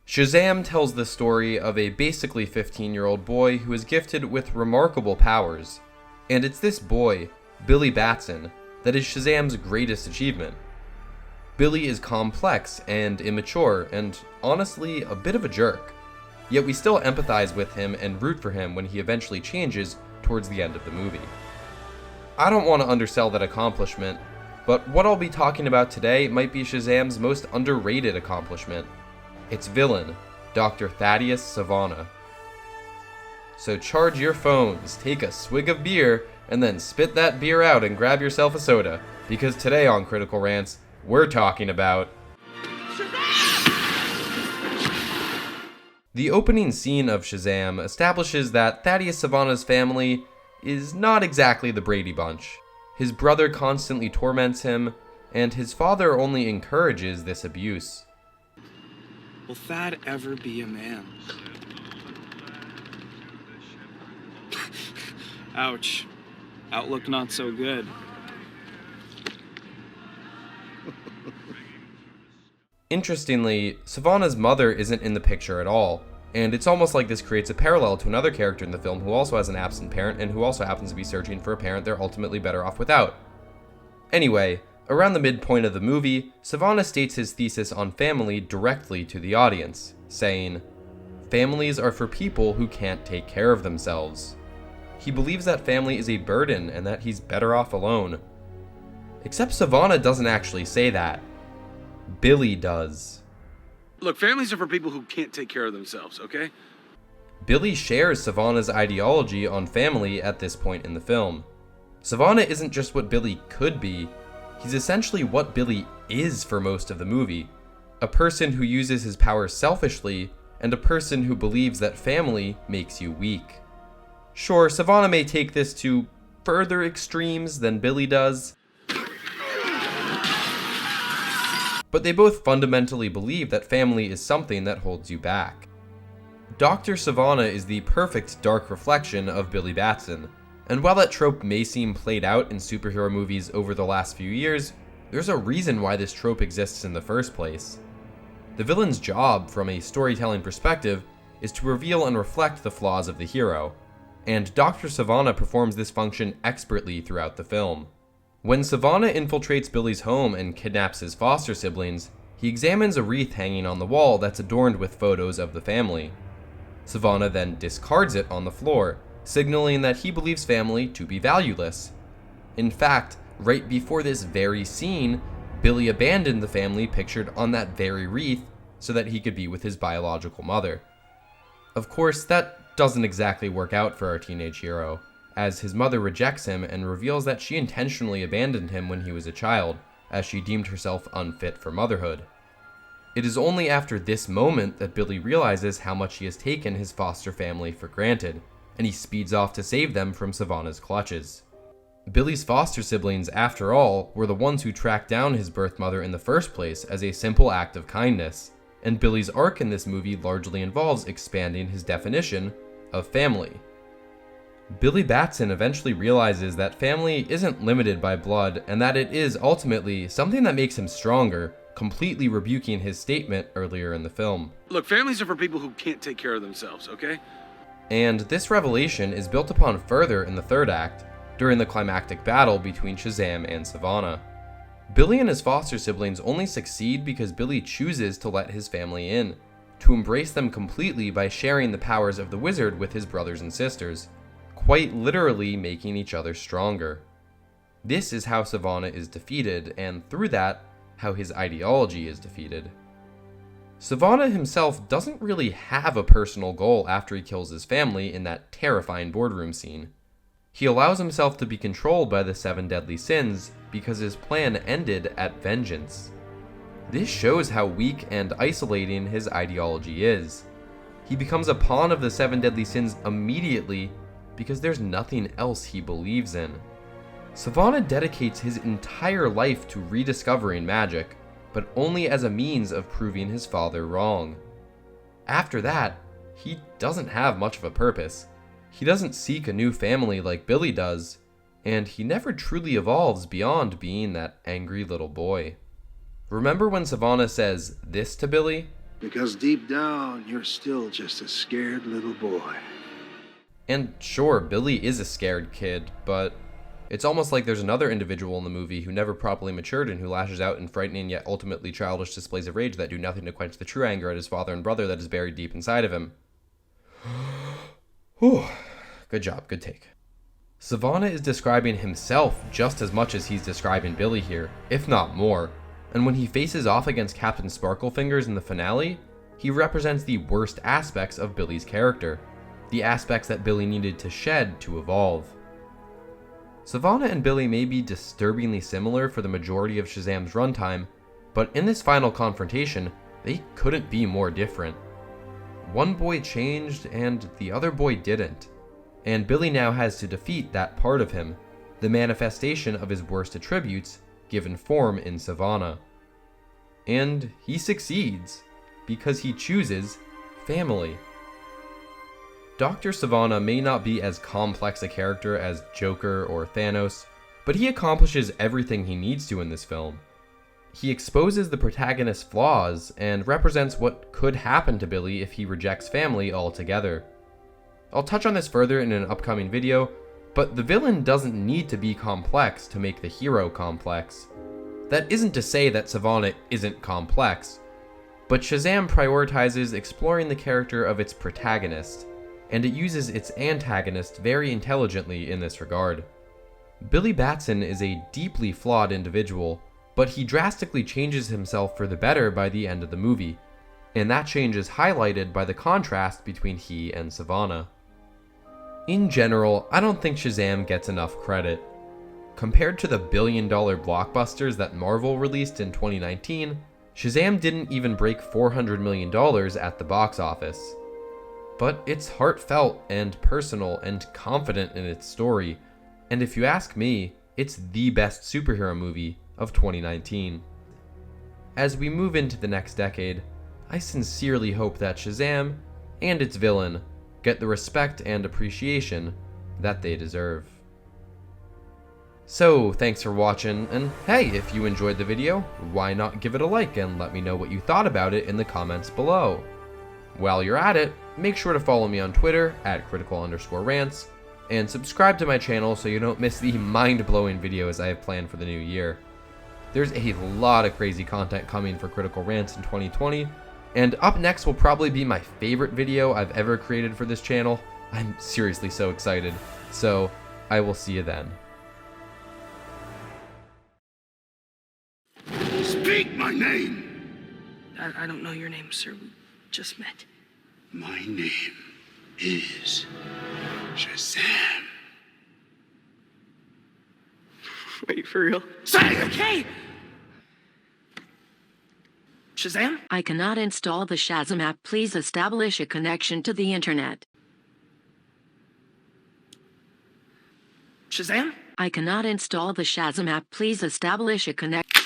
Shazam tells the story of a basically 15-year-old boy who is gifted with remarkable powers. And it's this boy, Billy Batson, that is Shazam's greatest achievement. Billy is complex and immature and, honestly, a bit of a jerk. Yet we still empathize with him and root for him when he eventually changes towards the end of the movie. I don't want to undersell that accomplishment, but what I'll be talking about today might be Shazam's most underrated accomplishment. Its villain, Dr. Thaddeus Sivana. So charge your phones, take a swig of beer, and then spit that beer out and grab yourself a soda, because today on Critical Rants, we're talking about the opening scene of Shazam establishes that Thaddeus Sivana's family is not exactly the Brady Bunch. His brother constantly torments him, and his father only encourages this abuse. Will Thad ever be a man? Ouch. Outlook not so good. Interestingly, Sivana's mother isn't in the picture at all, and it's almost like this creates a parallel to another character in the film who also has an absent parent and who also happens to be searching for a parent they're ultimately better off without. Anyway, around the midpoint of the movie, Sivana states his thesis on family directly to the audience, saying, "Families are for people who can't take care of themselves." He believes that family is a burden and that he's better off alone. Except Sivana doesn't actually say that. Billy does. Look, families are for people who can't take care of themselves, okay? Billy shares Sivana's ideology on family at this point in the film. Sivana isn't just what Billy could be, he's essentially what Billy is for most of the movie. A person who uses his power selfishly, and a person who believes that family makes you weak. Sure, Sivana may take this to further extremes than Billy does, but they both fundamentally believe that family is something that holds you back. Dr. Sivana is the perfect dark reflection of Billy Batson, and while that trope may seem played out in superhero movies over the last few years, there's a reason why this trope exists in the first place. The villain's job, from a storytelling perspective, is to reveal and reflect the flaws of the hero, and Dr. Sivana performs this function expertly throughout the film. When Sivana infiltrates Billy's home and kidnaps his foster siblings, he examines a wreath hanging on the wall that's adorned with photos of the family. Sivana then discards it on the floor, signaling that he believes family to be valueless. In fact, right before this very scene, Billy abandoned the family pictured on that very wreath so that he could be with his biological mother. Of course, that doesn't exactly work out for our teenage hero, as his mother rejects him and reveals that she intentionally abandoned him when he was a child, as she deemed herself unfit for motherhood. It is only after this moment that Billy realizes how much he has taken his foster family for granted, and he speeds off to save them from Sivana's clutches. Billy's foster siblings, after all, were the ones who tracked down his birth mother in the first place as a simple act of kindness, and Billy's arc in this movie largely involves expanding his definition of family. Billy Batson eventually realizes that family isn't limited by blood and that it is ultimately something that makes him stronger, completely rebuking his statement earlier in the film. Look, families are for people who can't take care of themselves, okay? And this revelation is built upon further in the third act, during the climactic battle between Shazam and Sivana. Billy and his foster siblings only succeed because Billy chooses to let his family in, to embrace them completely by sharing the powers of the wizard with his brothers and sisters, quite literally making each other stronger. This is how Sivana is defeated, and through that, how his ideology is defeated. Sivana himself doesn't really have a personal goal after he kills his family in that terrifying boardroom scene. He allows himself to be controlled by the 7 deadly sins because his plan ended at vengeance. This shows how weak and isolating his ideology is. He becomes a pawn of the 7 deadly sins immediately because there's nothing else he believes in. Sivana dedicates his entire life to rediscovering magic, but only as a means of proving his father wrong. After that, he doesn't have much of a purpose. He doesn't seek a new family like Billy does, and he never truly evolves beyond being that angry little boy. Remember when Sivana says this to Billy? Because deep down, you're still just a scared little boy. And sure, Billy is a scared kid, but it's almost like there's another individual in the movie who never properly matured and who lashes out in frightening yet ultimately childish displays of rage that do nothing to quench the true anger at his father and brother that is buried deep inside of him. Whew. Good job, good take. Sivana is describing himself just as much as he's describing Billy here, if not more. And when he faces off against Captain Sparklefingers in the finale, he represents the worst aspects of Billy's character, the aspects that Billy needed to shed to evolve. Sivana and Billy may be disturbingly similar for the majority of Shazam's runtime, but in this final confrontation, they couldn't be more different. One boy changed and the other boy didn't, and Billy now has to defeat that part of him, the manifestation of his worst attributes, given form in Sivana. And he succeeds, because he chooses family. Dr. Sivana may not be as complex a character as Joker or Thanos, but he accomplishes everything he needs to in this film. He exposes the protagonist's flaws and represents what could happen to Billy if he rejects family altogether. I'll touch on this further in an upcoming video, but the villain doesn't need to be complex to make the hero complex. That isn't to say that Sivana isn't complex, but Shazam prioritizes exploring the character of its protagonist, and it uses its antagonist very intelligently in this regard. Billy Batson is a deeply flawed individual, but he drastically changes himself for the better by the end of the movie, and that change is highlighted by the contrast between he and Sivana. In general, I don't think Shazam gets enough credit. Compared to the billion-dollar blockbusters that Marvel released in 2019, Shazam didn't even break $400 million at the box office. But it's heartfelt and personal and confident in its story, and if you ask me, it's the best superhero movie of 2019. As we move into the next decade, I sincerely hope that Shazam and its villain get the respect and appreciation that they deserve. So, thanks for watching, and hey, if you enjoyed the video, why not give it a like and let me know what you thought about it in the comments below. While you're at it, make sure to follow me on Twitter at critical_rants, and subscribe to my channel so you don't miss the mind-blowing videos I have planned for the new year. There's a lot of crazy content coming for Critical Rants in 2020, and up next will probably be my favorite video I've ever created for this channel. I'm seriously so excited, so I will see you then. Speak my name! I don't know your name, sir. We just met. My name is Shazam. Are you for real? Say it! Okay! Shazam? I cannot install the Shazam app. Please establish a connection to the internet. Shazam? I cannot install the Shazam app. Please establish a connection.